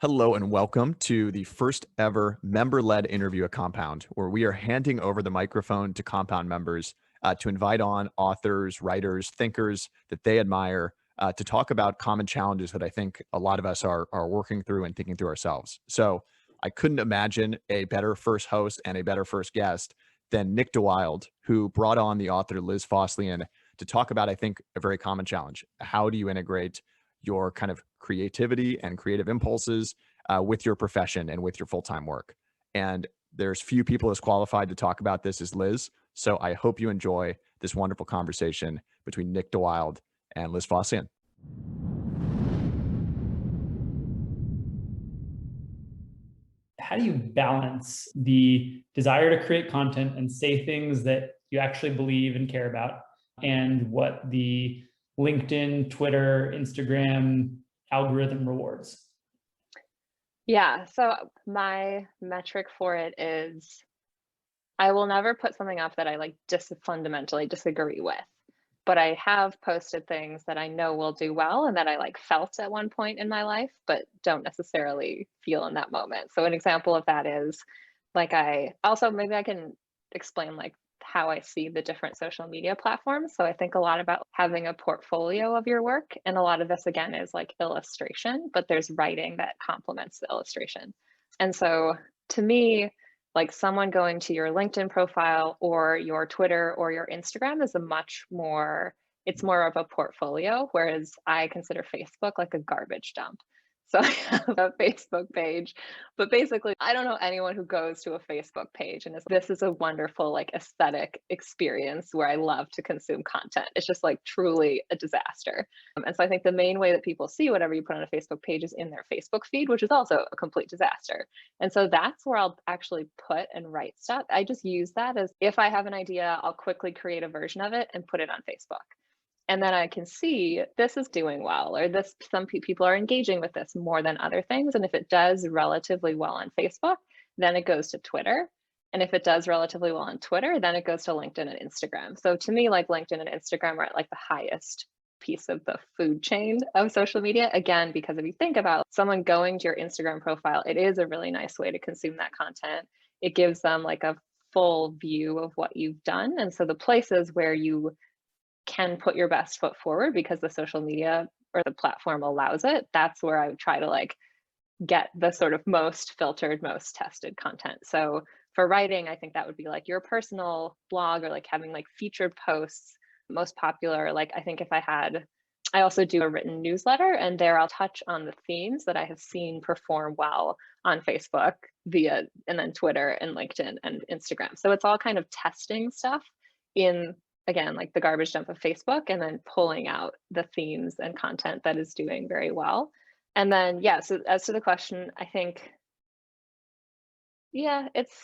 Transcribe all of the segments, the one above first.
Hello and welcome to the first ever member-led interview at Compound, where we are handing over the microphone to Compound members to invite on authors, writers, thinkers that they admire to talk about common challenges that I think a lot of us are working through and thinking through ourselves. So I couldn't imagine a better first host and a better first guest than Nick DeWild, who brought on the author Liz Fosslien to talk about, I think, a very common challenge. How do you integrate your kind of creativity and creative impulses with your profession and with your full-time work? And there's few people as qualified to talk about this as Liz. So I hope you enjoy this wonderful conversation between Nick DeWild and Liz Fosslien. How do you balance the desire to create content and say things that you actually believe and care about, and what the LinkedIn, Twitter, Instagram algorithm rewards? Yeah, so my metric for it is I will never put something up that I fundamentally disagree with. But I have posted things that I know will do well and that I felt at one point in my life, but don't necessarily feel in that moment. So an example of that is maybe I can explain how I see the different social media platforms. So I think a lot about having a portfolio of your work. And a lot of this again is illustration, but there's writing that complements the illustration. And so to me, someone going to your LinkedIn profile or your Twitter or your Instagram is it's more of a portfolio, whereas I consider Facebook like a garbage dump. So I have a Facebook page, but basically I don't know anyone who goes to a Facebook page and this is a wonderful aesthetic experience where I love to consume content. It's just truly a disaster. And so I think the main way that people see whatever you put on a Facebook page is in their Facebook feed, which is also a complete disaster. And so that's where I'll actually put and write stuff. I just use that as if I have an idea, I'll quickly create a version of it and put it on Facebook. And then I can see this is doing well, or some people are engaging with this more than other things. And if it does relatively well on Facebook, then it goes to Twitter. And if it does relatively well on Twitter, then it goes to LinkedIn and Instagram. So to me, LinkedIn and Instagram are at the highest piece of the food chain of social media. Again, because if you think about someone going to your Instagram profile, it is a really nice way to consume that content. It gives them a full view of what you've done. And so the places where you can put your best foot forward because the social media or the platform allows it, that's where I would try to get the sort of most filtered, most tested content. So for writing, I think that would be your personal blog or having featured posts. Most popular, I think I also do a written newsletter, and there I'll touch on the themes that I have seen perform well on Facebook and then Twitter and LinkedIn and Instagram. So it's all kind of testing stuff in, again, the garbage dump of Facebook, and then pulling out the themes and content that is doing very well. And then, yeah, so as to the question, I think, yeah, it's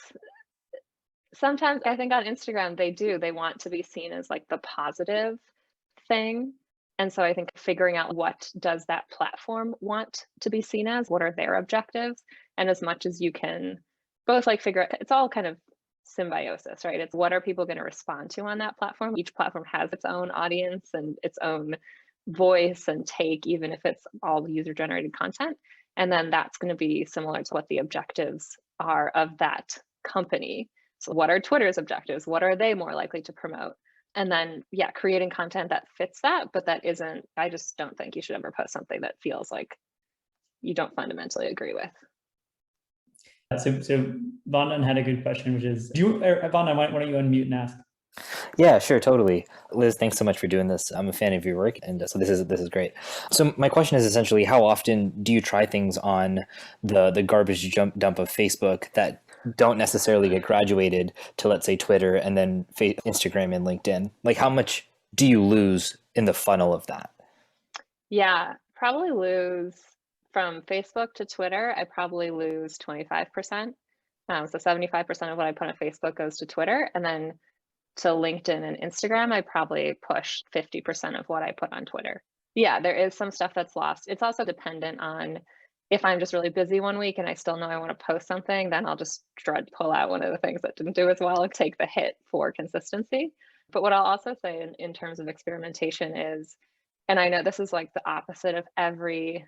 sometimes I think on Instagram, they want to be seen as the positive thing. And so I think figuring out what does that platform want to be seen as, what are their objectives? And as much as you can both figure out, it's all kind of symbiosis, right? It's what are people going to respond to on that platform? Each platform has its own audience and its own voice and take, even if it's all user generated content. And then that's going to be similar to what the objectives are of that company. So what are Twitter's objectives? What are they more likely to promote? And then, yeah, creating content that fits that, but that isn't, I just don't think you should ever post something that feels like you don't fundamentally agree with. So Vondan had a good question, which is, Vondan, why don't you unmute and ask? Yeah, sure, totally. Liz, thanks so much for doing this. I'm a fan of your work, and so this is great. So my question is essentially, how often do you try things on the garbage dump of Facebook that don't necessarily get graduated to, let's say, Twitter and then Instagram and LinkedIn? How much do you lose in the funnel of that? Yeah, probably lose from Facebook to Twitter. I probably lose 25%. So 75% of what I put on Facebook goes to Twitter, and then to LinkedIn and Instagram, I probably push 50% of what I put on Twitter. Yeah, there is some stuff that's lost. It's also dependent on if I'm just really busy one week and I still know I want to post something, then I'll just pull out one of the things that didn't do as well and take the hit for consistency. But what I'll also say in terms of experimentation is, and I know this is the opposite of every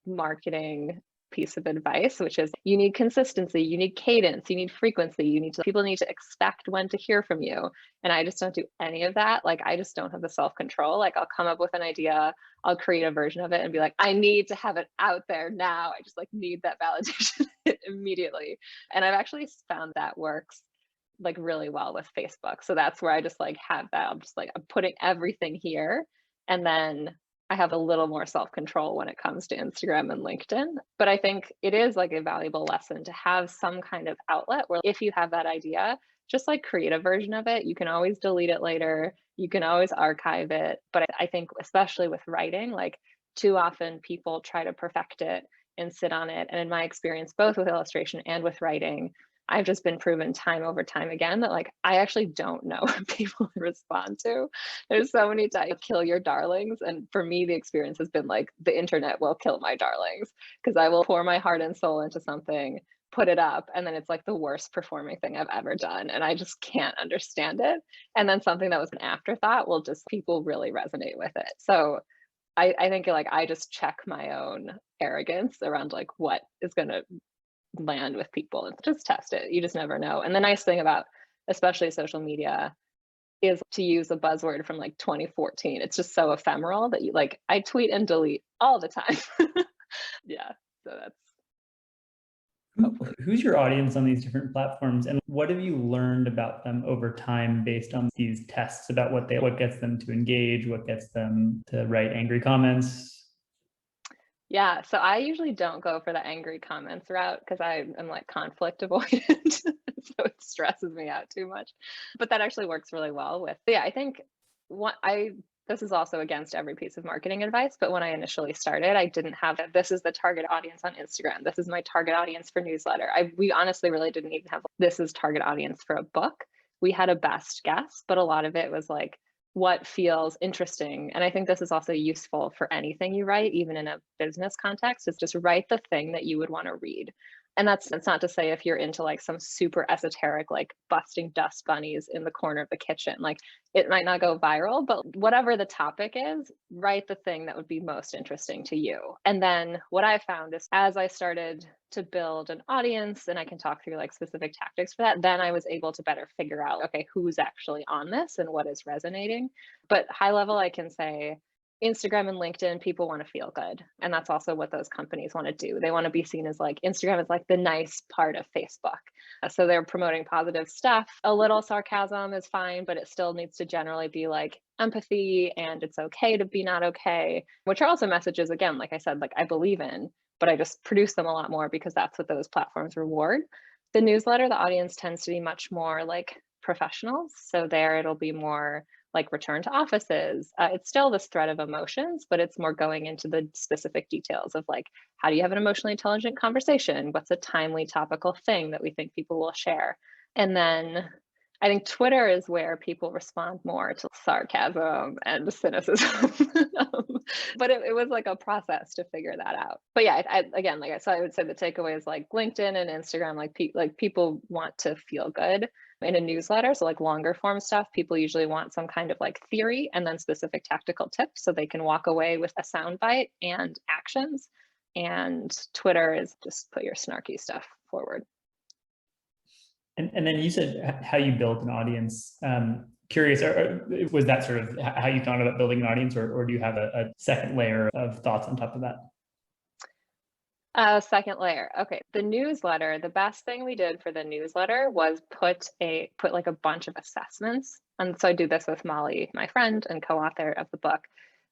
marketing piece of advice, which is you need consistency, you need cadence, you need frequency, people need to expect when to hear from you. And I just don't do any of that. Like, I just don't have the self-control. Like, I'll come up with an idea, I'll create a version of it and be like, I need to have it out there now. I just like need that validation immediately. And I've actually found that works like really well with Facebook. So that's where I just like have that. I'm just like, I'm putting everything here. And then I have a little more self-control when it comes to Instagram and LinkedIn. But I think it is like a valuable lesson to have some kind of outlet where if you have that idea, just like create a version of it. You can always delete it later. You can always archive it. But I think especially with writing, like too often people try to perfect it and sit on it. And in my experience, both with illustration and with writing, I've just been proven time over time again that like I actually don't know what people respond to. There's so many times kill your darlings. And for me, the experience has been like the internet will kill my darlings because I will pour my heart and soul into something, put it up, and then it's like the worst performing thing I've ever done. And I just can't understand it. And then something that was an afterthought will just people really resonate with it. So I think like I just check my own arrogance around like what is going to land with people and just test it. You just never know. And the nice thing about especially social media is, to use a buzzword from like 2014, it's just so ephemeral that you like I tweet and delete all the time. Yeah, so that's Who's your audience on these different platforms, and what have you learned about them over time based on these tests about what gets them to engage, what gets them to write angry comments? Yeah, so I usually don't go for the angry comments route because I am like conflict avoidant. So it stresses me out too much. But that actually works really well with, yeah, I think this is also against every piece of marketing advice, but when I initially started, I didn't have that. This is the target audience on Instagram. This is my target audience for newsletter. We honestly really didn't even have this is target audience for a book. We had a best guess, but a lot of it was like what feels interesting. And I think this is also useful for anything you write, even in a business context, is just write the thing that you would want to read. And that's not to say if you're into like some super esoteric, like busting dust bunnies in the corner of the kitchen, like it might not go viral, but whatever the topic is, write the thing that would be most interesting to you. And then what I found is as I started to build an audience, and I can talk through like specific tactics for that, then I was able to better figure out, okay, who's actually on this and what is resonating. But high level, I can say Instagram and LinkedIn, people want to feel good. And that's also what those companies want to do. They want to be seen as like Instagram is like the nice part of Facebook. So they're promoting positive stuff. A little sarcasm is fine, but it still needs to generally be like empathy and it's okay to be not okay, which are also messages, again, like I said, like I believe in, but I just produce them a lot more because that's what those platforms reward. The newsletter, the audience tends to be much more like professionals. So there it'll be more like return to offices. It's still this thread of emotions, but it's more going into the specific details of like, how do you have an emotionally intelligent conversation? What's a timely topical thing that we think people will share? And then I think Twitter is where people respond more to sarcasm and cynicism. But it was like a process to figure that out. But yeah, again, like I said, I would say the takeaway is like LinkedIn and Instagram, like people want to feel good in a newsletter. So like longer form stuff, people usually want some kind of like theory and then specific tactical tips so they can walk away with a soundbite and actions. And Twitter is just put your snarky stuff forward. And then you said how you built an audience. Curious, was that sort of how you thought about building an audience, or do you have a second layer of thoughts on top of that? Second layer. Okay. The newsletter, the best thing we did for the newsletter was put like a bunch of assessments. And so I do this with Molly, my friend and co-author of the book.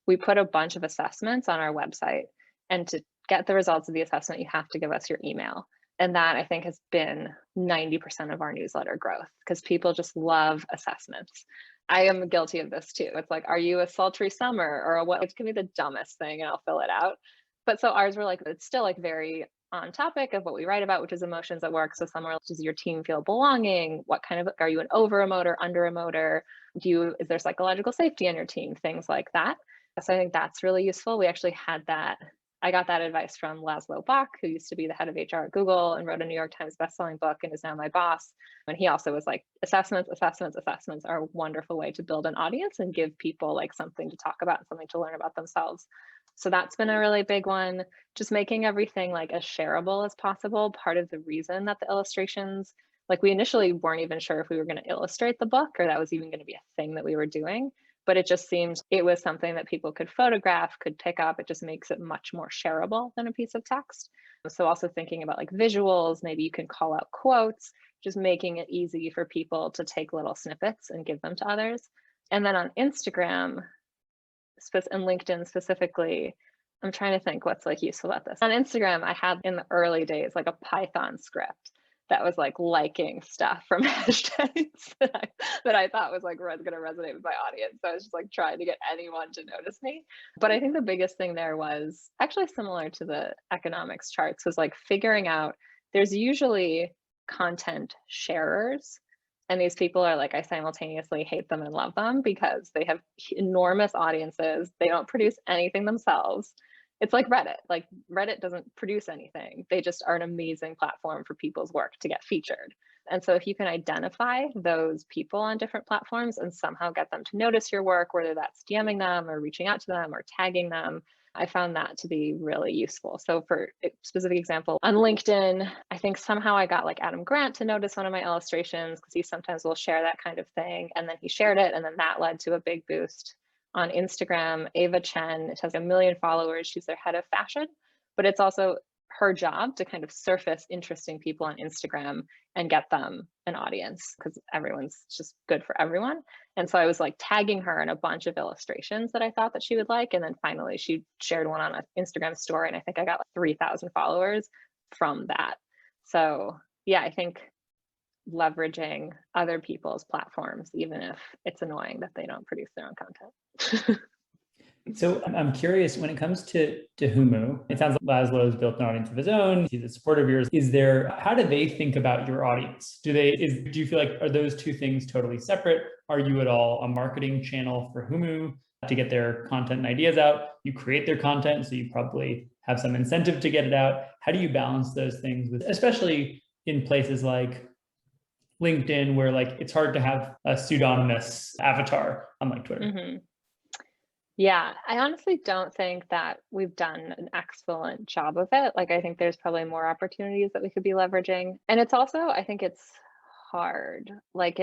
We put a bunch of assessments on our website, and to get the results of the assessment, you have to give us your email. And that I think has been 90% of our newsletter growth because people just love assessments. I am guilty of this too. It's like, are you a sultry summer or what? It can be the dumbest thing and I'll fill it out. But so ours were like, it's still like very on topic of what we write about, which is emotions at work. So somewhere, does your team feel belonging? What kind of, are you an over emoter, under emoter? Is there psychological safety on your team? Things like that. So I think that's really useful. We actually had that. I got that advice from Laszlo Bock, who used to be the head of HR at Google and wrote a New York Times bestselling book and is now my boss. And he also was like, assessments are a wonderful way to build an audience and give people like something to talk about and something to learn about themselves. So that's been a really big one. Just making everything like as shareable as possible. Part of the reason that the illustrations, like we initially weren't even sure if we were going to illustrate the book or that was even going to be a thing that we were doing. But it just seemed it was something that people could photograph, could pick up. It just makes it much more shareable than a piece of text. So also thinking about like visuals, maybe you can call out quotes, just making it easy for people to take little snippets and give them to others. And then on Instagram and LinkedIn specifically, I'm trying to think what's like useful about this. On Instagram, I had in the early days like a Python script that was like liking stuff from hashtags that I thought was like going to resonate with my audience. So I was just like trying to get anyone to notice me. But I think the biggest thing there was actually similar to the economics charts, was like figuring out there's usually content sharers. And these people are like, I simultaneously hate them and love them because they have enormous audiences. They don't produce anything themselves. It's like Reddit. Like Reddit doesn't produce anything. They just are an amazing platform for people's work to get featured. And so if you can identify those people on different platforms and somehow get them to notice your work, whether that's DMing them or reaching out to them or tagging them, I found that to be really useful. So for a specific example, on LinkedIn, I think somehow I got like Adam Grant to notice one of my illustrations because he sometimes will share that kind of thing. And then he shared it, and then that led to a big boost. On Instagram, Ava Chen, it has 1 million followers. She's their head of fashion, but it's also her job to kind of surface interesting people on Instagram and get them an audience because everyone's just good for everyone. And so I was like tagging her in a bunch of illustrations that I thought that she would like. And then finally she shared one on an Instagram story, and I think I got like 3,000 followers from that. So yeah, I think leveraging other people's platforms, even if it's annoying that they don't produce their own content. So I'm curious, when it comes to Humu, it sounds like Laszlo has built an audience of his own. He's a supporter of yours. How do they think about your audience? Do you feel like, are those two things totally separate? Are you at all a marketing channel for Humu to get their content and ideas out? You create their content, so you probably have some incentive to get it out. How do you balance those things with, especially in places like LinkedIn, where like it's hard to have a pseudonymous avatar, unlike Twitter? Mm-hmm. Yeah, I honestly don't think that we've done an excellent job of it. Like, I think there's probably more opportunities that we could be leveraging. And it's also, I think it's hard. Like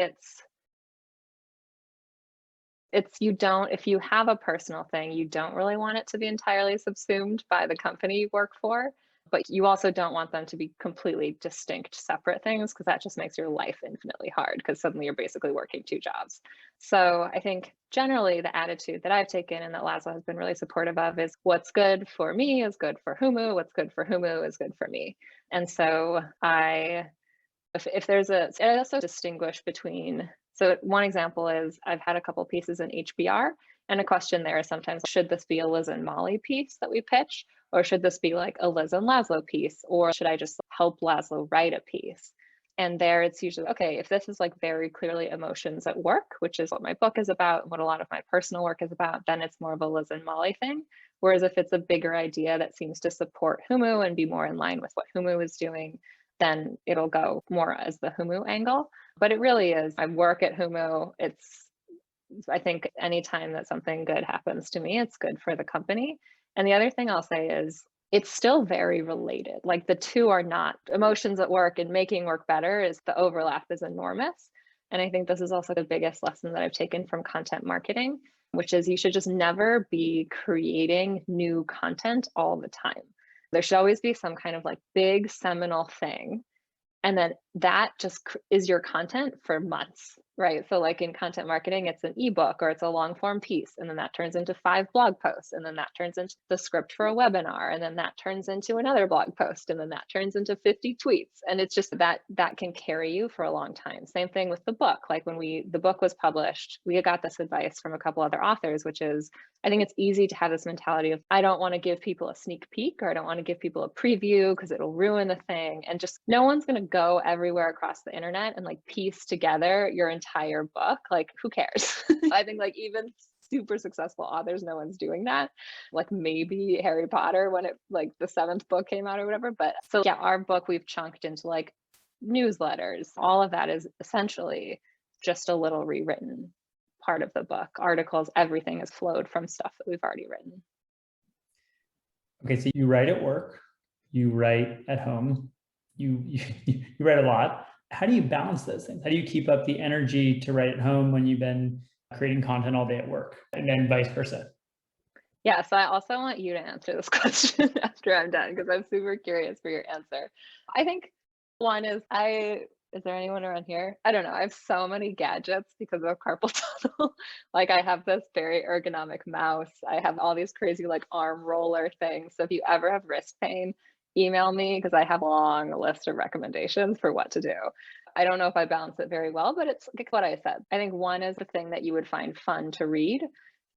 if you have a personal thing, you don't really want it to be entirely subsumed by the company you work for, but you also don't want them to be completely distinct, separate things, because that just makes your life infinitely hard because suddenly you're basically working 2 jobs. So I think generally the attitude that I've taken and that Laszlo has been really supportive of is what's good for me is good for Humu, what's good for Humu is good for me. And so I also distinguish between, so one example is I've had a couple pieces in HBR, and a question there is sometimes, should this be a Liz and Molly piece that we pitch? Or should this be like a Liz and Laszlo piece? Or should I just help Laszlo write a piece? And there it's usually, okay, if this is like very clearly emotions at work, which is what my book is about, and what a lot of my personal work is about, then it's more of a Liz and Molly thing. Whereas if it's a bigger idea that seems to support Humu and be more in line with what Humu is doing, then it'll go more as the Humu angle. But it really is, I work at Humu. I think anytime that something good happens to me, it's good for the company. And the other thing I'll say is it's still very related. Like the two are not, emotions at work and making work better, is the overlap is enormous. And I think this is also the biggest lesson that I've taken from content marketing, which is you should just never be creating new content all the time. There should always be some kind of like big seminal thing. And then that just is your content for months, right? So like in content marketing, it's an ebook or it's a long form piece. And then that turns into 5 blog posts. And then that turns into the script for a webinar. And then that turns into another blog post. And then that turns into 50 tweets. And it's just that can carry you for a long time. Same thing with the book. Like when the book was published, we got this advice from a couple other authors, which is, I think it's easy to have this mentality of, I don't want to give people a sneak peek, or I don't want to give people a preview because it'll ruin the thing. And just no one's going to go everywhere across the internet and like piece together your entire book. Like, who cares? I think like even super successful authors, no one's doing that. Like maybe Harry Potter when it like the 7th book came out or whatever. But so yeah, our book we've chunked into like newsletters. All of that is essentially just a little rewritten part of the book. Articles, everything is flowed from stuff that we've already written. Okay, so you write at work, you write at home, you write a lot. How do you balance those things? How do you keep up the energy to write at home when you've been creating content all day at work, and then vice versa? Yeah, so I also want you to answer this question after I'm done because I'm super curious for your answer. I think one is there anyone around here? I don't know. I have so many gadgets because of carpal tunnel. Like I have this very ergonomic mouse. I have all these crazy like arm roller things. So if you ever have wrist pain, email me because I have a long list of recommendations for what to do. I don't know if I balance it very well, but it's like what I said. I think one is the thing that you would find fun to read.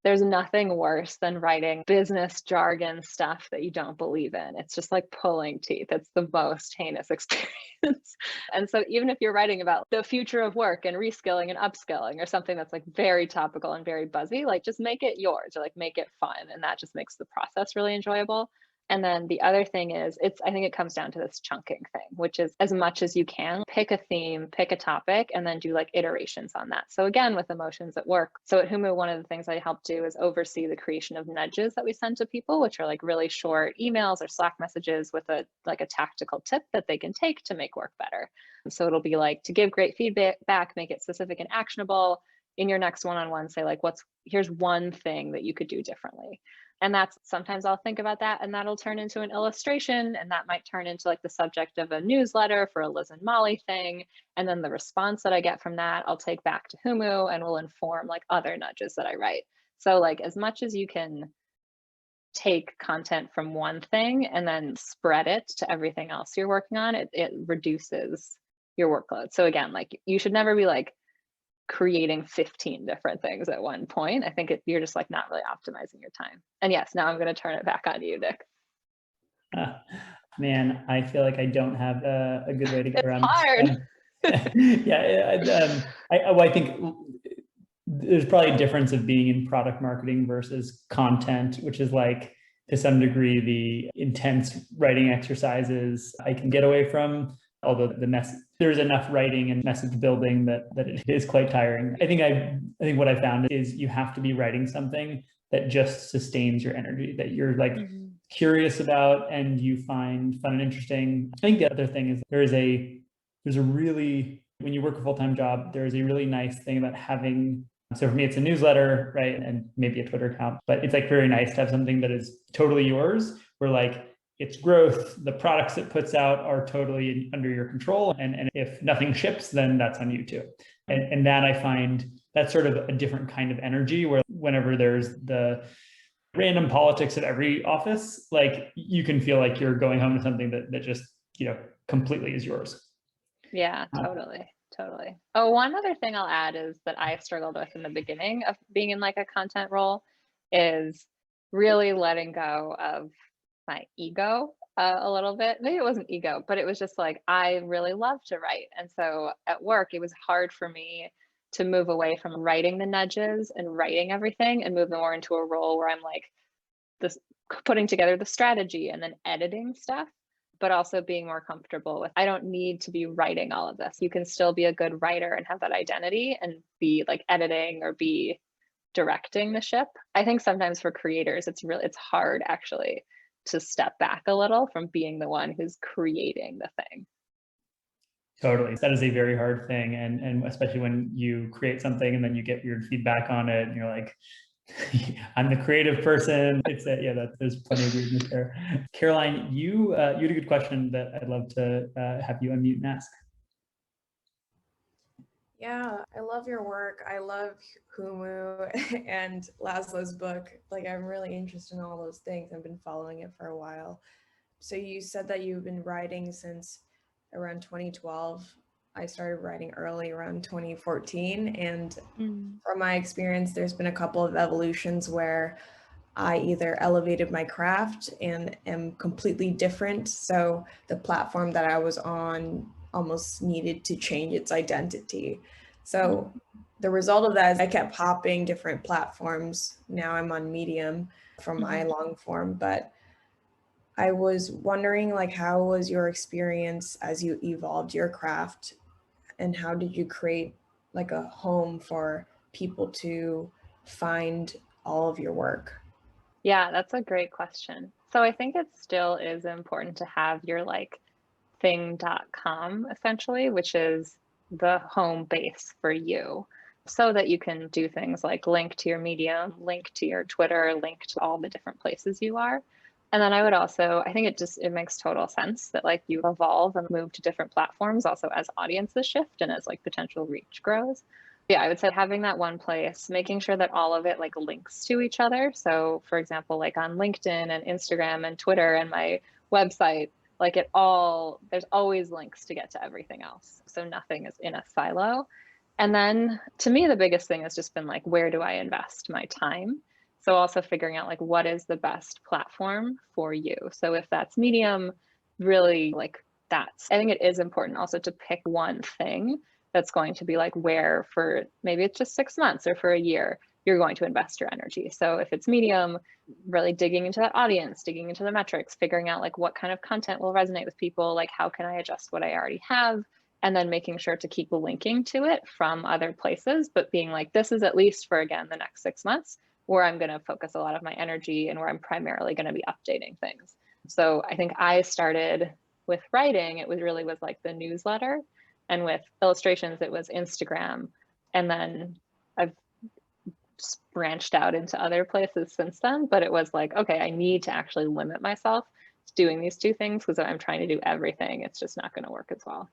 There's nothing worse than writing business jargon stuff that you don't believe in. It's just like pulling teeth. It's the most heinous experience. And so even if you're writing about the future of work and reskilling and upskilling or something that's like very topical and very buzzy, like just make it yours or like make it fun. And that just makes the process really enjoyable. And then the other thing is, I think it comes down to this chunking thing, which is as much as you can, pick a theme, pick a topic, and then do like iterations on that. So again, with emotions at work. So at Humu, one of the things I help do is oversee the creation of nudges that we send to people, which are like really short emails or Slack messages with a tactical tip that they can take to make work better. So it'll be like to give great feedback, make it specific and actionable. In your next one-on-one, say like, here's one thing that you could do differently. And that's sometimes I'll think about that and that'll turn into an illustration and that might turn into like the subject of a newsletter for a Liz and Molly thing. And then the response that I get from that, I'll take back to Humu and will inform like other nudges that I write. So like as much as you can take content from one thing and then spread it to everything else you're working on, it reduces your workload. So again, like you should never be like creating 15 different things at one point. I think you're just like not really optimizing your time. And yes, now I'm going to turn it back on to you, Nick. Man, I feel like I don't have a good way to get around hard. Yeah, I think there's probably a difference of being in product marketing versus content, which is like to some degree the intense writing exercises I can get away from. Although there's enough writing and message building that it is quite tiring. I think what I found is you have to be writing something that just sustains your energy, that you're like curious about and you find fun and interesting. I think the other thing is there's a really, when you work a full-time job, there's a really nice thing about having, so for me, it's a newsletter, right? And maybe a Twitter account, but it's like very nice to have something that is totally yours, where like its growth, the products it puts out are totally under your control. And if nothing ships, then that's on you too. And that I find that's sort of a different kind of energy where whenever there's the random politics of every office, like you can feel like you're going home to something that just, completely is yours. Yeah, totally. Oh, one other thing I'll add is that I struggled with in the beginning of being in like a content role is really letting go of my ego a little bit. Maybe it wasn't ego, but it was just like, I really love to write. And so at work, it was hard for me to move away from writing the nudges and writing everything and move more into a role where I'm like this putting together the strategy and then editing stuff, but also being more comfortable with, I don't need to be writing all of this. You can still be a good writer and have that identity and be like editing or be directing the ship. I think sometimes for creators, it's hard actually to step back a little from being the one who's creating the thing. Totally. That is a very hard thing. And especially when you create something and then you get weird feedback on it and you're like, I'm the creative person. There's plenty of weirdness there. Caroline, you had a good question that I'd love to have you unmute and ask. Yeah, I love your work. I love Humu and Laszlo's book. Like, I'm really interested in all those things. I've been following it for a while. So you said that you've been writing since around 2012. I started writing early, around 2014. And from my experience, there's been a couple of evolutions where I either elevated my craft and am completely different. So the platform that I was on almost needed to change its identity. So the result of that is I kept hopping different platforms. Now I'm on Medium for my long form, but I was wondering, like, how was your experience as you evolved your craft, and how did you create like a home for people to find all of your work? Yeah, that's a great question. So I think it still is important to have your like thing.com essentially, which is the home base for you, so that you can do things like link to your Medium, link to your Twitter, link to all the different places you are. And then I would also, I think it makes total sense that like you evolve and move to different platforms also as audiences shift and as like potential reach grows. Yeah, I would say having that one place, making sure that all of it like links to each other. So for example, like on LinkedIn and Instagram and Twitter and my website, like there's always links to get to everything else. So nothing is in a silo. And then to me, the biggest thing has just been like, where do I invest my time? So also figuring out like, what is the best platform for you? So if that's Medium, really like I think it is important also to pick one thing that's going to be like where for maybe it's just 6 months or for a year, you're going to invest your energy. So if it's Medium, really digging into that audience, digging into the metrics, figuring out like what kind of content will resonate with people, like how can I adjust what I already have, and then making sure to keep linking to it from other places, but being like, this is at least for, again, the next 6 months where I'm going to focus a lot of my energy and where I'm primarily going to be updating things. So I think I started with writing, it was like the newsletter, and with illustrations, it was Instagram. And then I've branched out into other places since then, but it was like, okay, I need to actually limit myself to doing these two things, because if I'm trying to do everything, it's just not going to work as well.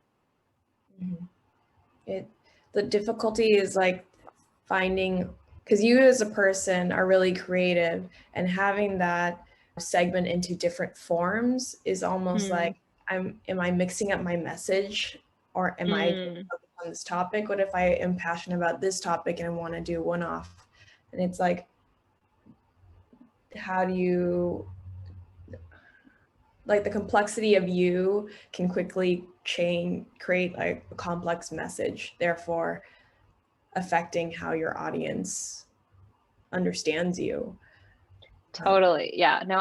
The difficulty is like finding, because you as a person are really creative, and having that segment into different forms is almost like, am I mixing up my message, or am I focused on this topic? What if I am passionate about this topic and I want to do one-off? And it's like, how do you, like the complexity of you can quickly create like a complex message, therefore affecting how your audience understands you. Totally. Yeah. No,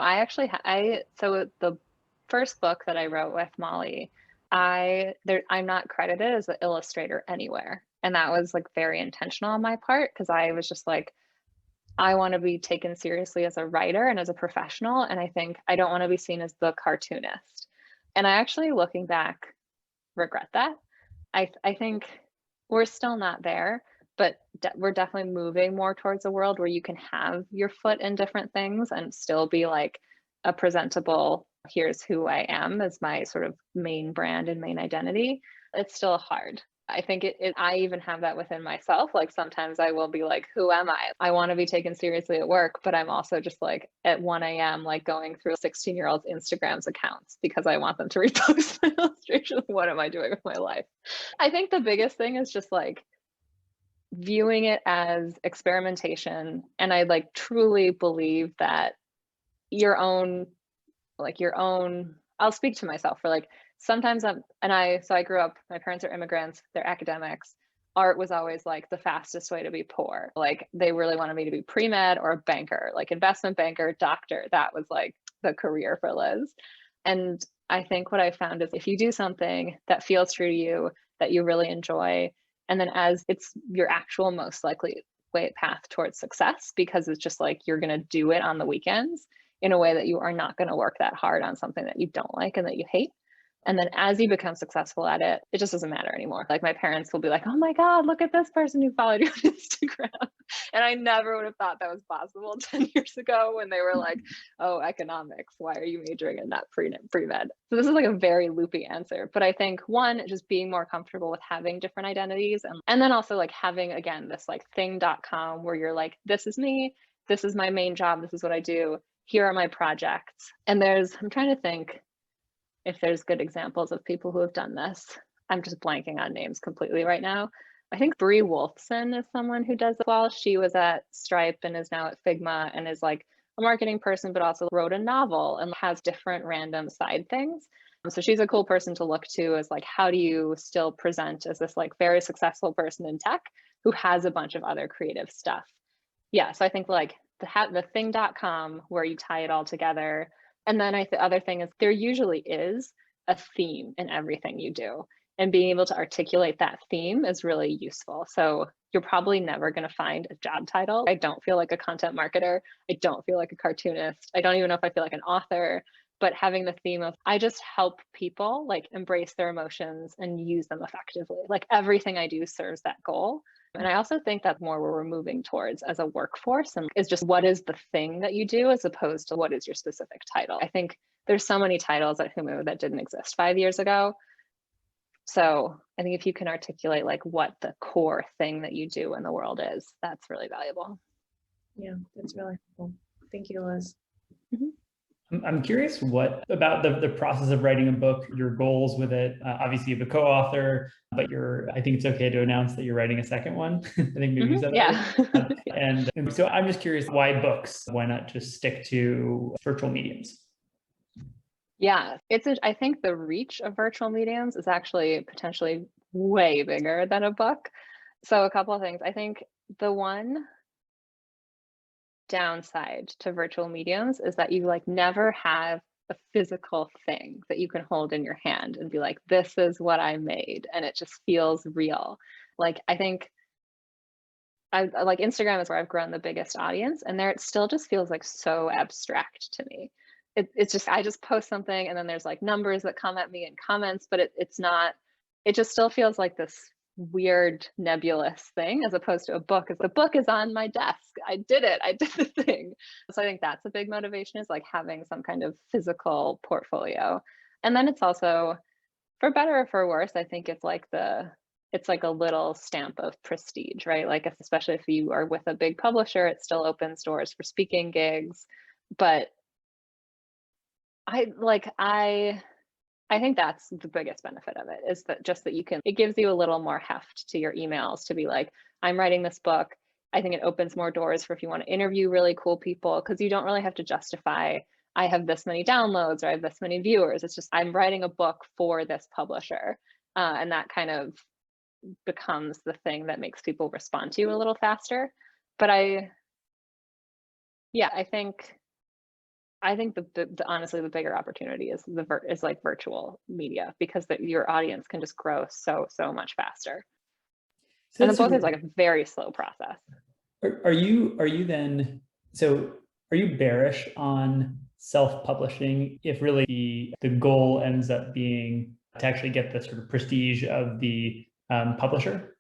so the first book that I wrote with Molly, I'm not credited as an illustrator anywhere. And that was like very intentional on my part, because I was just like, I want to be taken seriously as a writer and as a professional. And I think I don't want to be seen as the cartoonist. And I actually, looking back, regret that. I think we're still not there, but we're definitely moving more towards a world where you can have your foot in different things and still be like a presentable, here's who I am as my sort of main brand and main identity. It's still hard. I think I even have that within myself. Like sometimes I will be like, who am I? I want to be taken seriously at work, but I'm also just like at 1 a.m. like going through 16-year-olds Instagram's accounts because I want them to repost my illustrations. What am I doing with my life? I think the biggest thing is just like viewing it as experimentation. And I like truly believe that I'll speak to myself for like, sometimes I grew up, my parents are immigrants, they're academics. Art was always like the fastest way to be poor. Like they really wanted me to be pre-med or a banker, like investment banker, doctor. That was like the career for Liz. And I think what I found is if you do something that feels true to you, that you really enjoy, and then as it's your actual most likely path towards success, because it's just like you're going to do it on the weekends in a way that you are not going to work that hard on something that you don't like and that you hate. And then as you become successful at it, it just doesn't matter anymore. Like my parents will be like, oh my God, look at this person who followed you on Instagram. And I never would have thought that was possible 10 years ago when they were like, oh, economics, why are you majoring in that pre-med? So this is like a very loopy answer. But I think one, just being more comfortable with having different identities. And then also like having, again, this like thing.com where you're like, this is me, this is my main job, this is what I do, here are my projects. And I'm trying to think if there's good examples of people who have done this. I'm just blanking on names completely right now. I think Brie Wolfson is someone who does it well. She was at Stripe and is now at Figma and is like a marketing person, but also wrote a novel and has different random side things. So she's a cool person to look to as like, how do you still present as this like very successful person in tech who has a bunch of other creative stuff? Yeah, so I think like the thing.com where you tie it all together. And then the other thing is there usually is a theme in everything you do, and being able to articulate that theme is really useful. So you're probably never going to find a job title. I don't feel like a content marketer. I don't feel like a cartoonist. I don't even know if I feel like an author, but having the theme of I just help people like embrace their emotions and use them effectively. Like everything I do serves that goal. And I also think that's more where we're moving towards as a workforce, and is just what is the thing that you do as opposed to what is your specific title. I think there's so many titles at Humu that didn't exist 5 years ago. So I think if you can articulate like what the core thing that you do in the world is, that's really valuable. Yeah, that's really helpful. Thank you, Liz. I'm curious what about the process of writing a book, your goals with it. Obviously, you have a co-author, but I think it's okay to announce that you're writing a second one. I think maybe you said that. Yeah. And so I'm just curious, why books? Why not just stick to virtual mediums? Yeah, I think the reach of virtual mediums is actually potentially way bigger than a book. So a couple of things. I think the one downside to virtual mediums is that you like never have a physical thing that you can hold in your hand and be like, this is what I made, and it just feels real. Like I think I like Instagram is where I've grown the biggest audience, and there it still just feels like so abstract to me. It's just I just post something and then there's like numbers that come at me in comments, but it's not, it just still feels like this weird nebulous thing as opposed to a book. As the book is on my desk, I did it, I did the thing. So I think that's a big motivation, is like having some kind of physical portfolio. And then it's also, for better or for worse, I think it's like a little stamp of prestige, right? Like especially if you are with a big publisher, it still opens doors for speaking gigs. But I think that's the biggest benefit of it, is that just that it gives you a little more heft to your emails to be like, I'm writing this book. I think it opens more doors for if you want to interview really cool people, because you don't really have to justify, I have this many downloads or I have this many viewers. It's just, I'm writing a book for this publisher. And that kind of becomes the thing that makes people respond to you a little faster. But I think honestly the bigger opportunity is like virtual media, because your audience can just grow so much faster. So and the book is like a very slow process. Are you bearish on self-publishing if really the goal ends up being to actually get the sort of prestige of the publisher?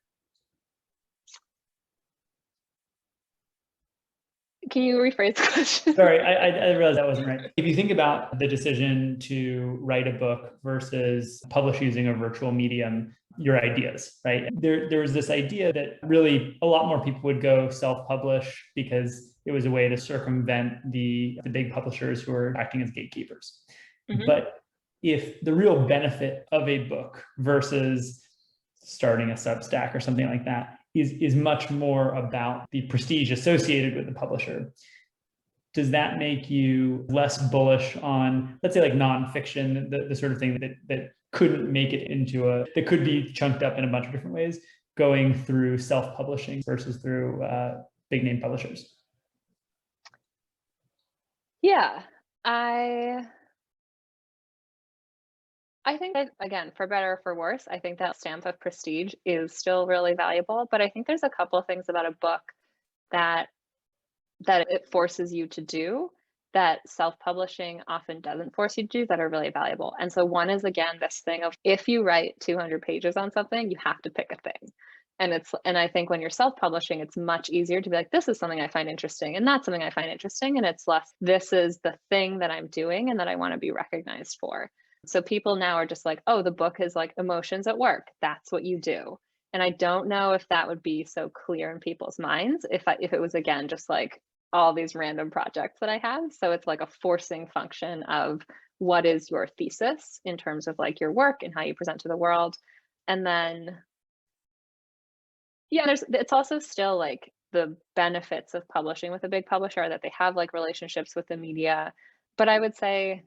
Can you rephrase the question? Sorry, I realized that wasn't right. If you think about the decision to write a book versus publish using a virtual medium, your ideas, right? There was this idea that really a lot more people would go self-publish because it was a way to circumvent the big publishers who are acting as gatekeepers. Mm-hmm. But if the real benefit of a book versus starting a Substack or something like that is much more about the prestige associated with the publisher, does that make you less bullish on, let's say, like nonfiction, the sort of thing that couldn't make it into that could be chunked up in a bunch of different ways, going through self-publishing versus through big name publishers? Yeah, I think that, again, for better or for worse, I think that stamp of prestige is still really valuable. But I think there's a couple of things about a book that it forces you to do that self-publishing often doesn't force you to do, that are really valuable. And so one is, again, this thing of, if you write 200 pages on something, you have to pick a thing. And I think when you're self-publishing, it's much easier to be like, this is something I find interesting, and that's something I find interesting. And it's less, this is the thing that I'm doing and that I want to be recognized for. So people now are just like, oh, the book is like emotions at work. That's what you do. And I don't know if that would be so clear in people's minds if it was, again, just like all these random projects that I have. So it's like a forcing function of what is your thesis in terms of like your work and how you present to the world. And then, yeah, it's also still like the benefits of publishing with a big publisher are that they have like relationships with the media. But I would say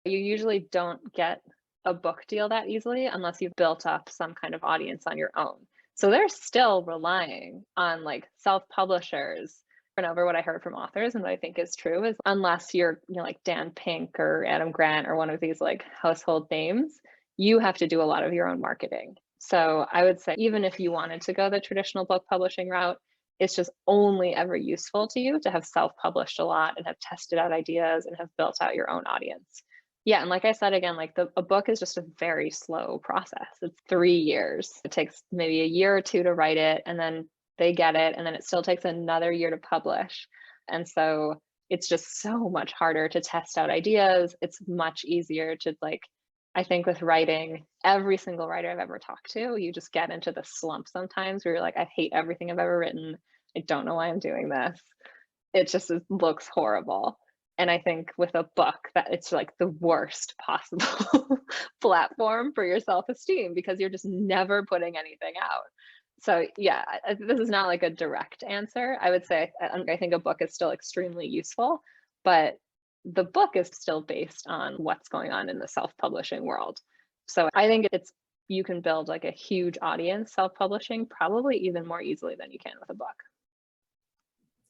you usually don't get a book deal that easily unless you've built up some kind of audience on your own. So they're still relying on like self-publishers. And over what I heard from authors, and what I think is true, is unless you're like Dan Pink or Adam Grant or one of these like household names, you have to do a lot of your own marketing. So I would say even if you wanted to go the traditional book publishing route, it's just only ever useful to you to have self-published a lot and have tested out ideas and have built out your own audience. Yeah, and like I said, again, like a book is just a very slow process. It's 3 years. It takes maybe a year or two to write it, and then they get it, and then it still takes another year to publish. And so it's just so much harder to test out ideas. It's much easier to like, I think with writing, every single writer I've ever talked to, you just get into the slump sometimes where you're like, I hate everything I've ever written. I don't know why I'm doing this. It looks horrible. And I think with a book that it's like the worst possible platform for your self-esteem because you're just never putting anything out. So yeah, this is not like a direct answer. I would say I think a book is still extremely useful, but the book is still based on what's going on in the self-publishing world. So I think you can build like a huge audience self-publishing probably even more easily than you can with a book.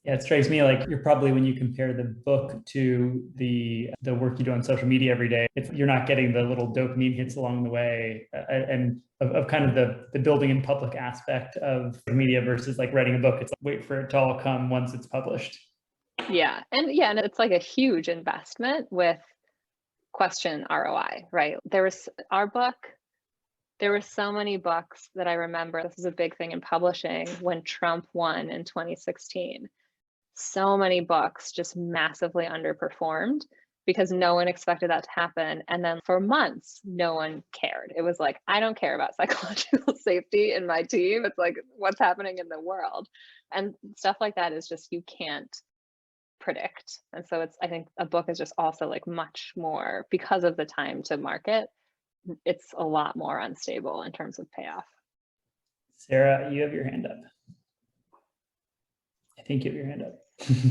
Yeah, it strikes me like you're probably, when you compare the book to the work you do on social media every day, you're not getting the little dopamine hits along the way and of kind of the building in public aspect of media versus like writing a book. It's like wait for it to all come once it's published. Yeah, and it's like a huge investment with question ROI, right? There were so many books that I remember. This is a big thing in publishing when Trump won in 2016. So many books just massively underperformed because no one expected that to happen. And then for months, no one cared. It was like, I don't care about psychological safety in my team. It's like, what's happening in the world? And stuff like that is just, you can't predict. And so I think a book is just also like much more, because of the time to market, it's a lot more unstable in terms of payoff. Sarah, you have your hand up. I think you have your hand up.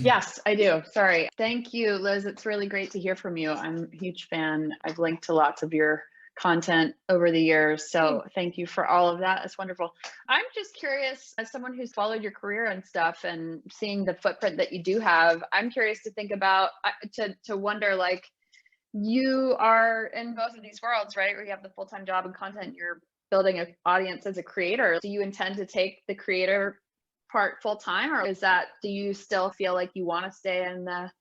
Yes, I do. Sorry. Thank you, Liz. It's really great to hear from you. I'm a huge fan. I've linked to lots of your content over the years. So thank you for all of that. It's wonderful. I'm just curious, as someone who's followed your career and stuff and seeing the footprint that you do have, I'm curious to think about, to wonder, like, you are in both of these worlds, right? Where you have the full-time job and content, you're building an audience as a creator. Do you intend to take the creator part full-time, or do you still feel like you want to stay in the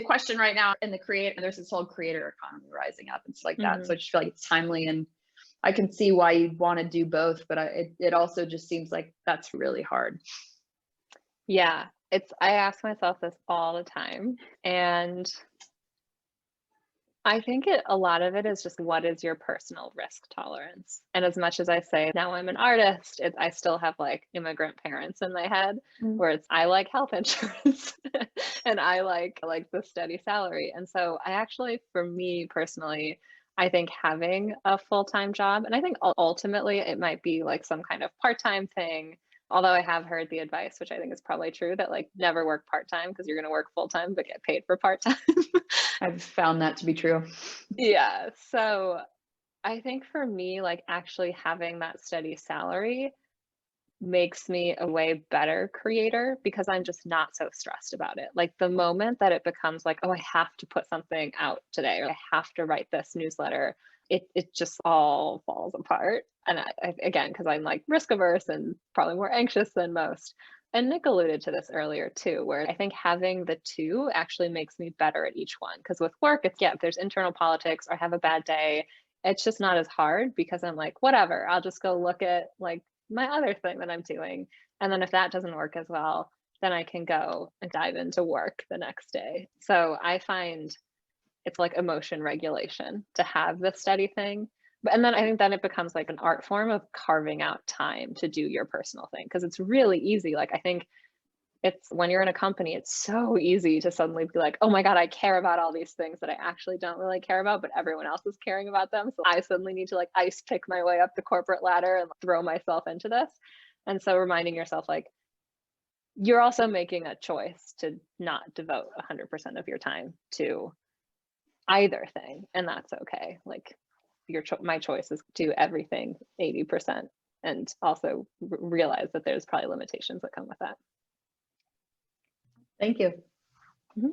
question right now in the creator? There's this whole creator economy rising up and stuff like that. So I just feel like it's timely, and I can see why you'd want to do both, but it also just seems like that's really hard. Yeah, I ask myself this all the time, and I think a lot of it is just, what is your personal risk tolerance? And as much as I say, now I'm an artist, I still have like immigrant parents in my head, where I like health insurance and I like the steady salary. And so I actually, for me personally, I think having a full-time job, and I think ultimately it might be like some kind of part-time thing, although I have heard the advice, which I think is probably true, that like never work part-time because you're going to work full-time but get paid for part-time. I've found that to be true. Yeah. So I think for me, like actually having that steady salary makes me a way better creator because I'm just not so stressed about it. Like the moment that it becomes like, oh, I have to put something out today, or I have to write this newsletter, it just all falls apart. And I again, because I'm like risk averse and probably more anxious than most. And Nick alluded to this earlier too, where I think having the two actually makes me better at each one. Because with work, if there's internal politics or I have a bad day, it's just not as hard because I'm like, whatever, I'll just go look at like my other thing that I'm doing. And then if that doesn't work as well, then I can go and dive into work the next day. So I find it's like emotion regulation to have this steady thing. And then I think then it becomes like an art form of carving out time to do your personal thing, because it's really easy. Like I think it's when you're in a company, it's so easy to suddenly be like, oh my God, I care about all these things that I actually don't really care about, but everyone else is caring about them. So I suddenly need to like ice pick my way up the corporate ladder and throw myself into this. And so reminding yourself, like, you're also making a choice to not devote 100% of your time to either thing. And that's okay. Like my choice is to do everything 80% and also realize that there's probably limitations that come with that. Thank you. Mm-hmm.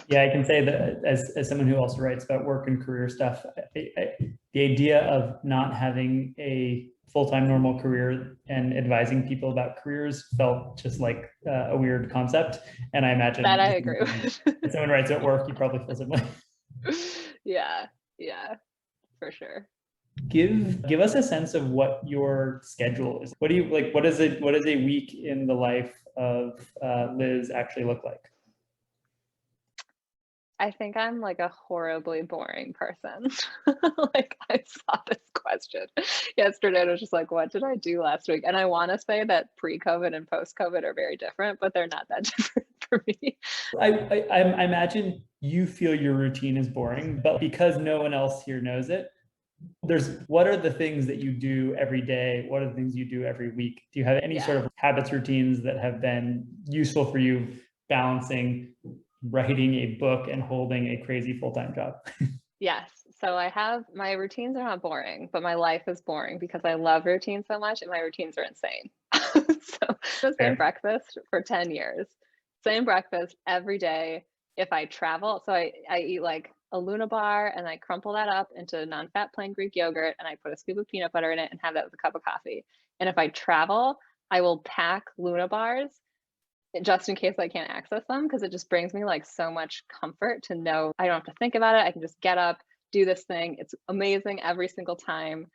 Yeah, I can say that as someone who also writes about work and career stuff, the idea of not having a full-time normal career and advising people about careers felt just like a weird concept. And I imagine that I agree with. if someone writes at work, you probably feel similar. Yeah, for sure. Give us a sense of what your schedule is. What do you like? What does a week in the life of Liz actually look like? I think I'm like a horribly boring person. Like I saw this question yesterday and I was just like, what did I do last week? And I want to say that pre-COVID and post-COVID are very different, but they're not that different for me. I imagine you feel your routine is boring, but because no one else here knows it, what are the things that you do every day? What are the things you do every week? Do you have any sort of habits, routines that have been useful for you balancing writing a book and holding a crazy full-time job? Yes. So my routines are not boring, but my life is boring because I love routines so much and my routines are insane. So the same breakfast for 10 years, same breakfast every day. If I travel, so I eat like a Luna bar and I crumple that up into non-fat plain Greek yogurt and I put a scoop of peanut butter in it and have that with a cup of coffee. And if I travel, I will pack Luna bars just in case I can't access them, because it just brings me like so much comfort to know I don't have to think about it. I can just get up, do this thing. It's amazing every single time.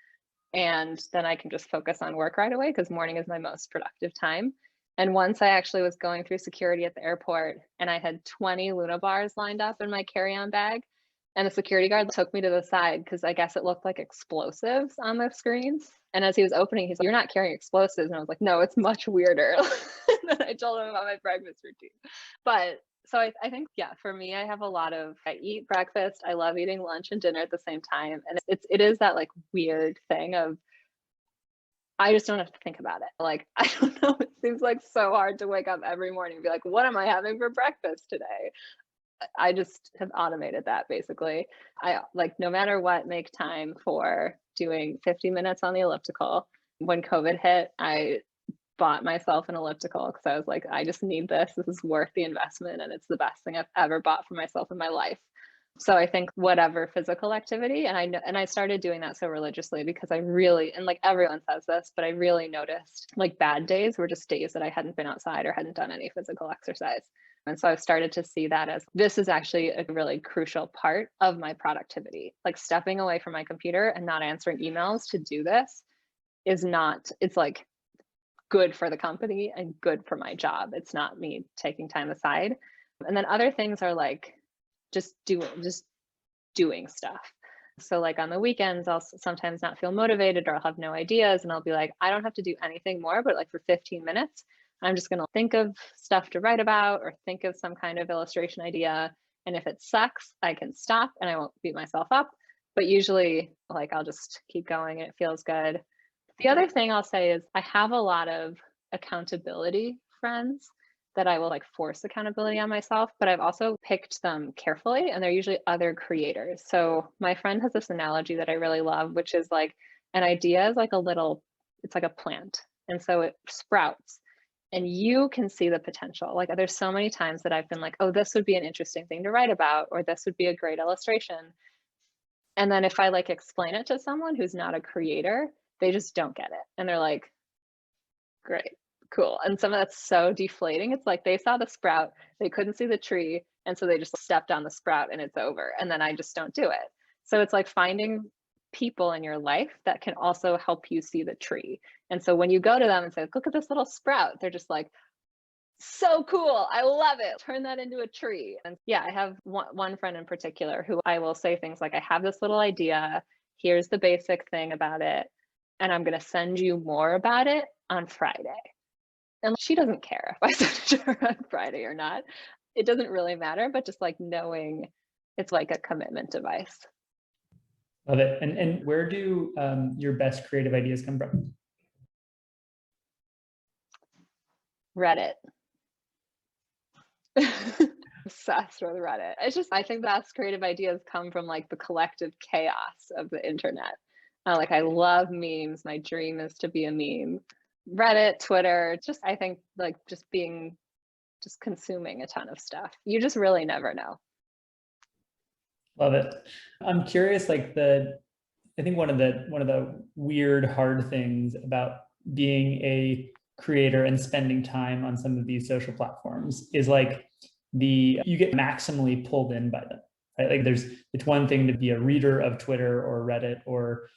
And then I can just focus on work right away because morning is my most productive time. And once I actually was going through security at the airport and I had 20 Luna bars lined up in my carry-on bag. And the security guard took me to the side because I guess it looked like explosives on the screens. And as he was opening, he's like, "You're not carrying explosives." And I was like, "No, it's much weirder." And then I told him about my breakfast routine. But so I think, yeah, for me, I eat breakfast. I love eating lunch and dinner at the same time. And it is that like weird thing of, I just don't have to think about it. Like, I don't know, it seems like so hard to wake up every morning and be like, what am I having for breakfast today? I just have automated that basically. I like, no matter what, make time for doing 50 minutes on the elliptical. When COVID hit, I bought myself an elliptical because I was like, I just need this. This is worth the investment. And it's the best thing I've ever bought for myself in my life. So I think whatever physical activity, and I started doing that so religiously because I really, and like everyone says this, but I really noticed like bad days were just days that I hadn't been outside or hadn't done any physical exercise. And so I've started to see that as this is actually a really crucial part of my productivity. Like stepping away from my computer and not answering emails to do this is not, it's like good for the company and good for my job. It's not me taking time aside. And then other things are like just doing stuff. So like on the weekends, I'll sometimes not feel motivated or I'll have no ideas and I'll be like, I don't have to do anything more, but like for 15 minutes, I'm just going to think of stuff to write about or think of some kind of illustration idea. And if it sucks, I can stop and I won't beat myself up. But usually like I'll just keep going and it feels good. The other thing I'll say is I have a lot of accountability friends that I will like force accountability on myself, but I've also picked them carefully and they're usually other creators. So my friend has this analogy that I really love, which is like an idea is like it's like a plant. And so it sprouts and you can see the potential. Like there's so many times that I've been like, oh, this would be an interesting thing to write about, or this would be a great illustration. And then if I like explain it to someone who's not a creator, they just don't get it. And they're like, great, cool. And some of that's so deflating. It's like they saw the sprout, they couldn't see the tree. And so they just stepped on the sprout and it's over. And then I just don't do it. So it's like finding people in your life that can also help you see the tree. And so when you go to them and say, look at this little sprout, they're just like, so cool. I love it. Turn that into a tree. And yeah, I have one friend in particular who I will say things like, I have this little idea. Here's the basic thing about it. And I'm going to send you more about it on Friday. And she doesn't care if I send it to her on Friday or not. It doesn't really matter, but just like knowing it's like a commitment device. Love it. And where do your best creative ideas come from? Reddit. Obsessed with Reddit. I think the best creative ideas come from like the collective chaos of the internet. Like I love memes. My dream is to be a meme. Reddit, Twitter, I think like just consuming a ton of stuff. You just really never know. Love it. I'm curious, like the I think one of the weird, hard things about being a creator and spending time on some of these social platforms is like you get maximally pulled in by them, right? Like it's one thing to be a reader of Twitter or Reddit or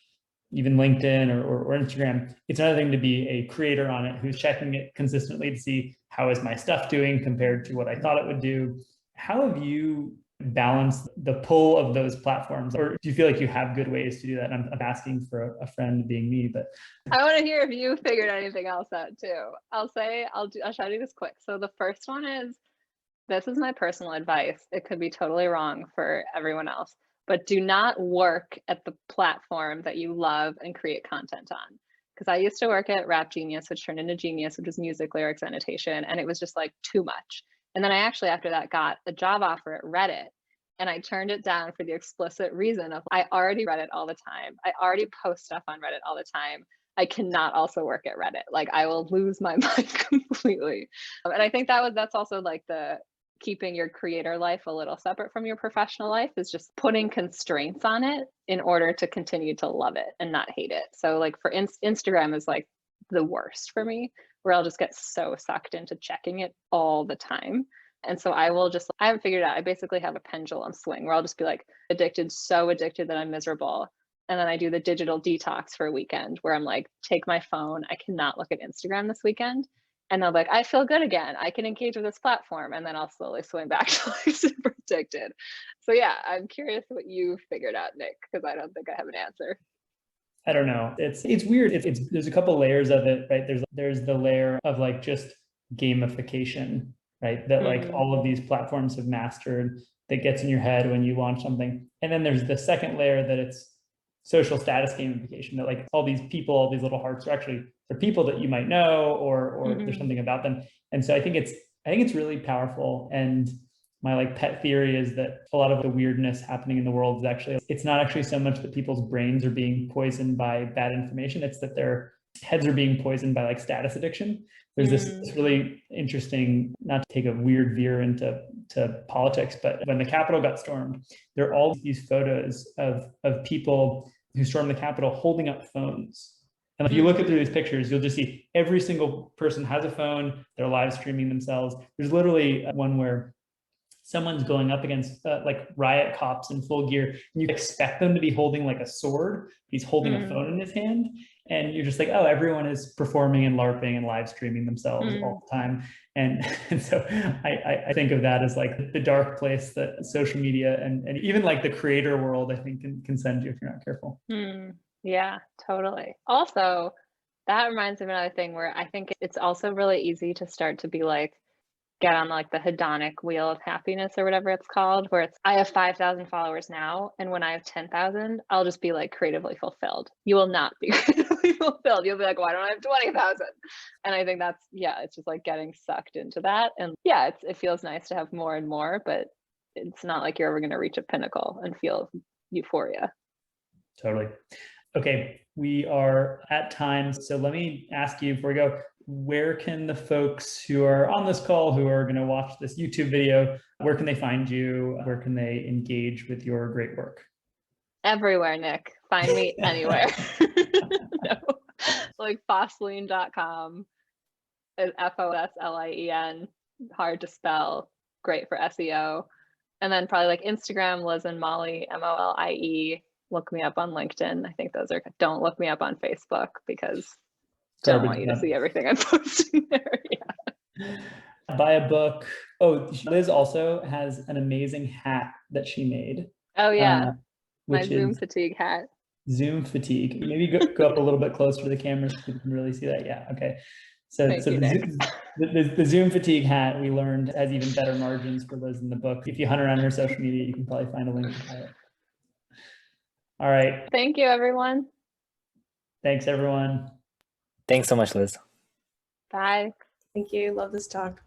even LinkedIn or Instagram. It's another thing to be a creator on it who's checking it consistently to see how is my stuff doing compared to what I thought it would do. How have you balanced the pull of those platforms, or do you feel like you have good ways to do that? And I'm asking for a friend being me, but I want to hear if you figured anything else out too. I'll try to do this quick. So the first one is, this is my personal advice. It could be totally wrong for everyone else, but do not work at the platform that you love and create content on. Because I used to work at Rap Genius, which turned into Genius, which is music, lyrics, annotation, and it was just like too much. And then I actually, after that, got a job offer at Reddit, and I turned it down for the explicit reason of I already Reddit all the time. I already post stuff on Reddit all the time. I cannot also work at Reddit. Like, I will lose my mind completely. And I think that's also like the keeping your creator life a little separate from your professional life is just putting constraints on it in order to continue to love it and not hate it. So like for Instagram is like the worst for me, where I'll just get so sucked into checking it all the time. And so I haven't figured it out. I basically have a pendulum swing where I'll just be like so addicted that I'm miserable. And then I do the digital detox for a weekend where I'm like, take my phone. I cannot look at Instagram this weekend. And they'll be like, I feel good again. I can engage with this platform. And then I'll slowly swing back to like super addicted. So yeah, I'm curious what you figured out, Nick, because I don't think I have an answer. I don't know. It's weird. There's a couple layers of it, right? There's the layer of like just gamification, right? That like all of these platforms have mastered, that gets in your head when you launch something. And then there's the second layer that it's social status gamification, that like all these people, all these little hearts they're people that you might know, or there's something about them. And so I think it's really powerful. And my like pet theory is that a lot of the weirdness happening in the world is it's not actually so much that people's brains are being poisoned by bad information. It's that their heads are being poisoned by like status addiction. There's this really interesting, not to take a weird veer into politics, but when the Capitol got stormed, there are all these photos of people who stormed the Capitol holding up phones. And if you look at through these pictures, you'll just see every single person has a phone. They're live streaming themselves. There's literally one where someone's going up against like riot cops in full gear, and you expect them to be holding like a sword. He's holding a phone in his hand, and you're just like, oh, everyone is performing and LARPing and live streaming themselves all the time. And so I think of that as like the dark place that social media and even like the creator world, I think, can send you if you're not careful. Yeah, totally. Also, that reminds me of another thing where I think it's also really easy to start to be like, get on like the hedonic wheel of happiness or whatever it's called, where it's, I have 5,000 followers now, and when I have 10,000, I'll just be like creatively fulfilled. You will not be creatively fulfilled. You'll be like, why don't I have 20,000? And I think it's just like getting sucked into that. And yeah, it feels nice to have more and more, but it's not like you're ever going to reach a pinnacle and feel euphoria. Totally. Okay, we are at time. So let me ask you before we go, where can the folks who are on this call, who are going to watch this YouTube video, where can they find you? Where can they engage with your great work? Everywhere, Nick. Find me anywhere. No. Like Fosslien.com, Fosslien, hard to spell, great for SEO. And then probably like Instagram, Liz and Molly, Molie. Look me up on LinkedIn. I think those are, don't look me up on Facebook because I don't want you to see everything I'm posting there. Yeah. Buy a book. Oh, Liz also has an amazing hat that she made. Oh yeah, my Zoom fatigue hat. Zoom fatigue. Maybe go up a little bit closer to the camera so you can really see that. Yeah. Okay. So the Zoom fatigue hat, we learned, has even better margins for Liz in the book. If you hunt around her social media, you can probably find a link to it. All right. Thank you, everyone. Thanks, everyone. Thanks so much, Liz. Bye. Thank you. Love this talk.